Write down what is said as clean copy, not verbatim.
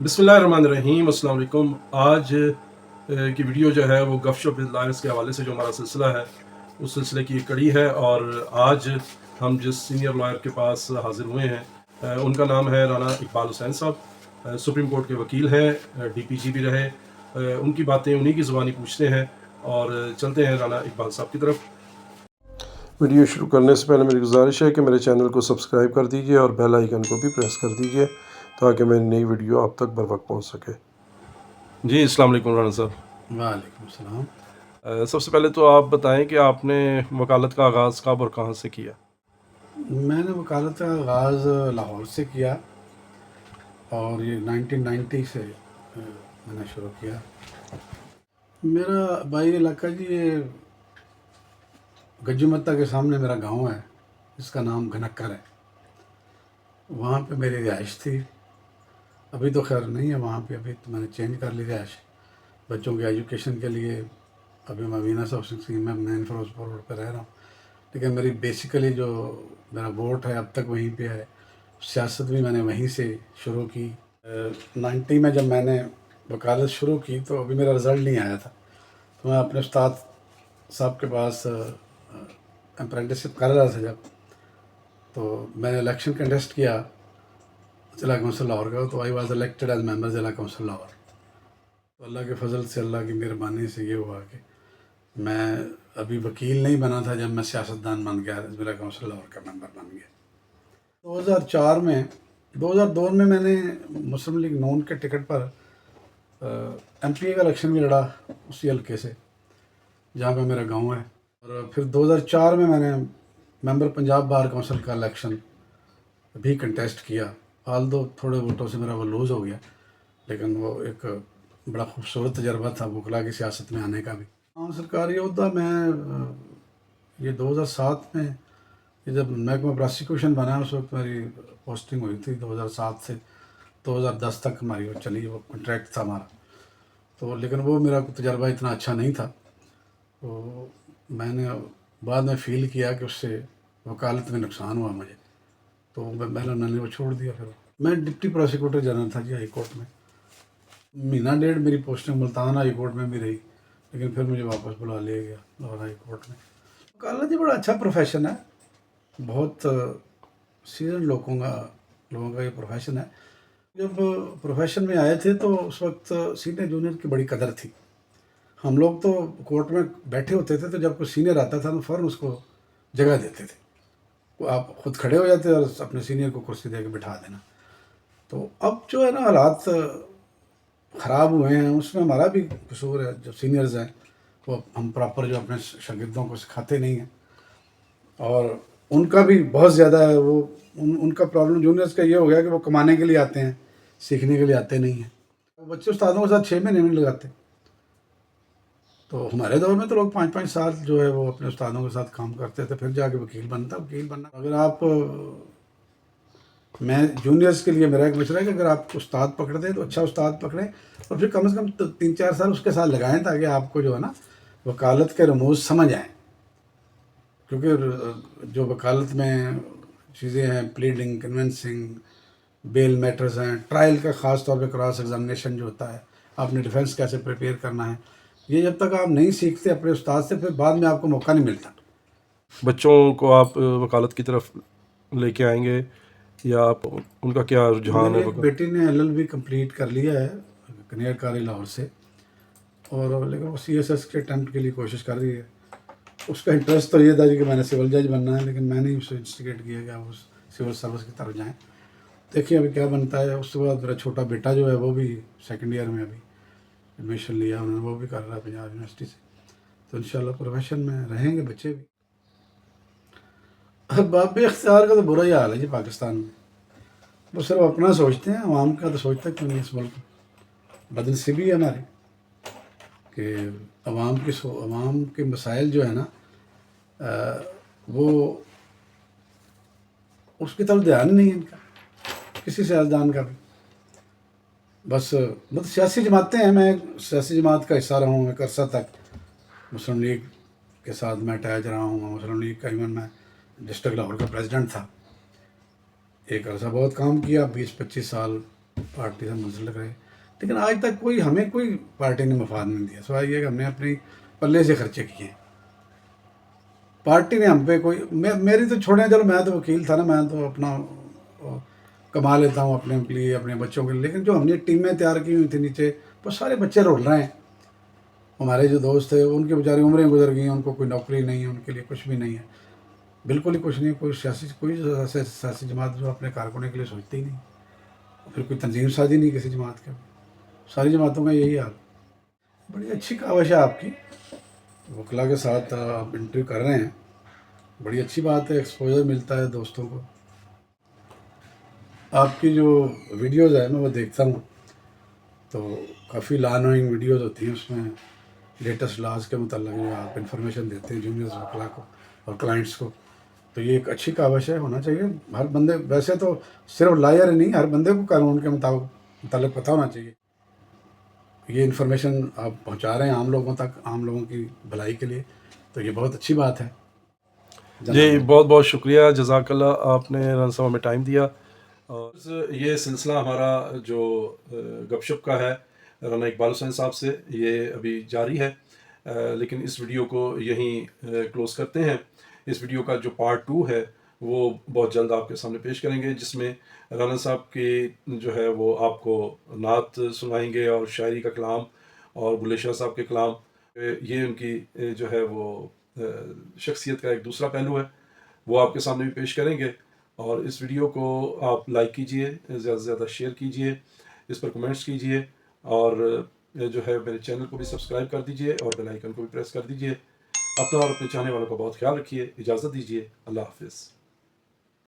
बिस्मिल्लाहिर्रहमानिर्रहीम, अस्सलाम वालेकुम। आज की वीडियो जो है वो गप शप विद लॉयर्स के हवाले से जो हमारा सिलसिला है उस सिलसिले की एक कड़ी है। और आज हम जिस सीनियर लॉयर के पास हाजिर हुए हैं उनका नाम है राना इकबाल हुसैन साहब। सुप्रीम कोर्ट के वकील हैं, DPG भी रहे। उनकी बातें उन्हीं की ज़ुबानी पूछते हैं और चलते हैं राना इकबाल साहब की तरफ। वीडियो शुरू करने से पहले मेरी गुजारिश है कि मेरे चैनल को सब्सक्राइब कर दीजिए और बेल आइकन को भी प्रेस कर दीजिए ताकि मेरी नई वीडियो आप तक बर वक्त पहुँच सके। जी, अस्सलाम वालेकुम राना साहब। वालेकुम सलाम। सबसे पहले तो आप बताएं कि आपने वकालत का आगाज़ कब और कहाँ से किया? मैंने वकालत का आगाज़ लाहौर से किया और ये 1990 से मैंने शुरू किया। मेरा भाई इलाका जी ये गज्जूमत्ता के सामने मेरा गांव है जिसका नाम घनक्कर है। वहाँ पे मेरी रिहाइश थी। अभी तो खैर नहीं है वहाँ पे, अभी तो मैंने चेंज कर ली रिहाइश बच्चों के एजुकेशन के लिए। अभी मैं वीना हाउसिंग स्कीम में नैन फिरोजपुर रोड पर रह रहा हूँ, लेकिन मेरी बेसिकली जो मेरा वोट है अब तक वहीं पे है। सियासत भी मैंने वहीं से शुरू की। 90 में जब मैंने वकालत शुरू की तो अभी मेरा रिज़ल्ट नहीं आया था, तो मैं अपने उस्ताद साहब के पास अप्रेंटिसशिप कर रहा था जब, तो मैंने इलेक्शन कंटेस्ट किया ज़िला कौंसिल लाहौर का, तो I was elected as member ज़िला कौंसिल लाहौर। तो अल्लाह के फजल से, अल्लाह की मेहरबानी से ये हुआ कि मैं अभी वकील नहीं बना था जब मैं सियासतदान बन गया, ज़िला कौंसिल लाहौर का मेंबर बन गया 2004 में। 2002 में मैंने मुस्लिम लीग नून के टिकट पर MPA का इलेक्शन भी लड़ा उसी हल्के से जहाँ पे मेरा गांव है। और फिर 2004 में मैंने मेंबर पंजाब बार काउंसिल का इलेक्शन भी कंटेस्ट किया। हाल दो थोड़े वोटों से मेरा वो लूज़ हो गया, लेकिन वो एक बड़ा खूबसूरत तजर्बा था वकला की सियासत में आने का भी। हाँ, सरकारी अहदा मैं ये 2007 में ये जब महकमा प्रॉसिक्यूशन बना उस वक्त मेरी पोस्टिंग हुई थी। 2007 से 2010 तक हमारी वो चली, वो कॉन्ट्रैक्ट था हमारा। तो लेकिन वो मेरा तजर्बा इतना अच्छा नहीं था, तो मैंने बाद में फ़ील किया कि उससे वकालत में नुकसान हुआ मुझे, तो मैंने वो छोड़ दिया। फिर मैं डिप्टी प्रोसिक्यूटर जनरल था जी हाई कोर्ट में। महीना डेढ़ मेरी पोस्टिंग मुल्तान हाई कोर्ट में भी रही, लेकिन फिर मुझे वापस बुला लिया गया लाहौर हाई कोर्ट में। वकालत जी बड़ा अच्छा प्रोफेशन है, बहुत सीजन लोगों का ये प्रोफेशन है। जब प्रोफेशन में आए थे तो उस वक्त सीनियर जूनियर की बड़ी कदर थी। हम लोग तो कोर्ट में बैठे होते थे, तो जब कोई सीनियर आता था तो फ़ौरन उसको जगह देते थे। आप खुद खड़े हो जाते और अपने सीनियर को कुर्सी दे के बिठा देना। तो अब जो है ना हालात ख़राब हुए हैं, उसमें हमारा भी कसूर है। जो सीनियर्स हैं वो हम प्रॉपर जो अपने शागिर्दों को सिखाते नहीं हैं, और उनका भी बहुत ज़्यादा है वो उनका प्रॉब्लम जूनियर्स का ये हो गया कि वो कमाने के लिए आते हैं, सीखने के लिए आते नहीं हैं। वो बच्चे उस्तादों के साथ 6 महीने नहीं लगाते। तो हमारे दौर में तो लोग 5-5 साल जो है वो अपने उस्तादों के साथ काम करते थे, फिर जाके वकील बनना। अगर आप मैं जूनियर्स के लिए मेरा एक मशवरा है कि अगर आप उस्ताद पकड़ दें तो अच्छा उस्ताद पकड़ें, और फिर कम से कम 3-4 साल उसके साथ लगाएं, ताकि आपको जो है ना वकालत के रमूज समझ आएँ। क्योंकि जो वकालत में चीज़ें हैं, प्लीडिंग, कन्विंसिंग, बेल मैटर्स हैं, ट्रायल का ख़ास तौर पे क्रॉस एग्जामिनेशन जो होता है, आपने डिफेंस कैसे प्रिपेयर करना है, ये जब तक आप नहीं सीखते अपने उस्ताद से, फिर बाद में आपको मौका नहीं मिलता। बच्चों को आप वकालत की तरफ लेके आएंगे या आप उनका क्या रुझान मेरी है? एक बेटी ने LLB कंप्लीट कर लिया है कनेर कारी लाहौर से, और लेकिन वो CSS के अटैम्प्ट के लिए कोशिश कर रही है। उसका इंटरेस्ट तो ये था कि मैंने सिविल जज बनना है, लेकिन मैंने उसे इंस्टिगेट किया कि आप उस सिविल सर्विस की तरफ जाएँ। देखिए अभी क्या बनता है। उसके बाद मेरा छोटा बेटा जो है वो भी सेकंड ईयर में अभी एडमिशन लिया उन्होंने, वो भी कर रहा है पंजाब यूनिवर्सिटी से। तो इंशाल्लाह प्रोफेशन में रहेंगे बच्चे भी। बाप इख्तियार का तो बुरा ही हाल है जी पाकिस्तान में। वो सिर्फ अपना सोचते हैं, आवाम का तो सोचता क्यों नहीं इस मुल्क में। बदनसीबी है हमारी कि आवाम के मसाइल जो है ना वो उसकी तरफ ध्यान नहीं है इनका, किसी सियासतदान का भी। बस मतलब सियासी जमातें हैं, मैं सियासी जमात का हिस्सा रहा हूँ एक अरसा तक। मुस्लिम लीग के साथ मैं अटैच रहा हूँ। मुस्लिम लीग का इवन मैं डिस्ट्रिक्ट लाहौर का प्रेसिडेंट था। एक अरसा बहुत काम किया, 20-25 साल पार्टी से मुंसलिक रहे, लेकिन आज तक कोई हमें कोई पार्टी ने मफाद नहीं दिया, सिवाय ये कि हमने अपनी पल्ले से खर्चे किए हैं। पार्टी ने हम पे कोई मेरी तो छोड़ें, चलो मैं तो वकील था ना, मैं तो अपना कमा लेता हूँ अपने लिए, अपने बच्चों के लिए, लेकिन जो हमने टीमें तैयार की हुई थी नीचे, वो सारे बच्चे रोल रहे हैं। हमारे जो दोस्त थे उनकी बेचारी उम्रें गुजर गई, उनको कोई नौकरी नहीं है, उनके लिए कुछ भी नहीं है, बिल्कुल ही कुछ नहीं। कोई सियासी जमात जो अपने कारकुनों के लिए सोचती ही नहीं, फिर कोई तंजीम साजी नहीं किसी जमात के। सारी जमातों का यही हाल। बड़ी अच्छी काविश है आपकी, वकला के साथ आप इंटरव्यू कर रहे हैं, बड़ी अच्छी बात है, एक्सपोजर मिलता है दोस्तों को। आपकी जो वीडियोज़ है मैं वो देखता हूँ, तो काफ़ी लॉ नोइंग वीडियोज़ होती हैं, उसमें लेटेस्ट लॉज के मतलब जो आप इंफॉर्मेशन देते हैं जूनियर वकला को और क्लाइंट्स को, तो ये एक अच्छी काविश है, होना चाहिए। हर बंदे, वैसे तो सिर्फ लायर ही नहीं, हर बंदे को कानून के मुताबिक पता होना चाहिए। ये इन्फॉर्मेशन आप पहुंचा रहे हैं आम लोगों तक, आम लोगों की भलाई के लिए, तो ये बहुत अच्छी बात है। जी बहुत बहुत शुक्रिया, जज़ाकल्लाह, आपने रनसमा में टाइम दिया। और ये सिलसिला हमारा जो गपशप का है राना इकबाल हुसैन साहब से, ये अभी जारी है, लेकिन इस वीडियो को यहीं क्लोज़ करते हैं। इस वीडियो का जो पार्ट 2 है वो बहुत जल्द आपके सामने पेश करेंगे, जिसमें राना साहब की जो है वो आपको नात सुनाएंगे और शायरी का कलाम और बुल्ले शाह साहब के कलाम। ये उनकी जो है वो शख्सियत का एक दूसरा पहलू है, वो आपके सामने भी पेश करेंगे। और इस वीडियो को आप लाइक कीजिए, ज़्यादा से ज़्यादा शेयर कीजिए, इस पर कमेंट्स कीजिए, और जो है मेरे चैनल को भी सब्सक्राइब कर दीजिए और बेल आइकन को भी प्रेस कर दीजिए। अपना और अपने चाहने वालों का बहुत ख्याल रखिए। इजाज़त दीजिए। अल्लाह हाफिज़।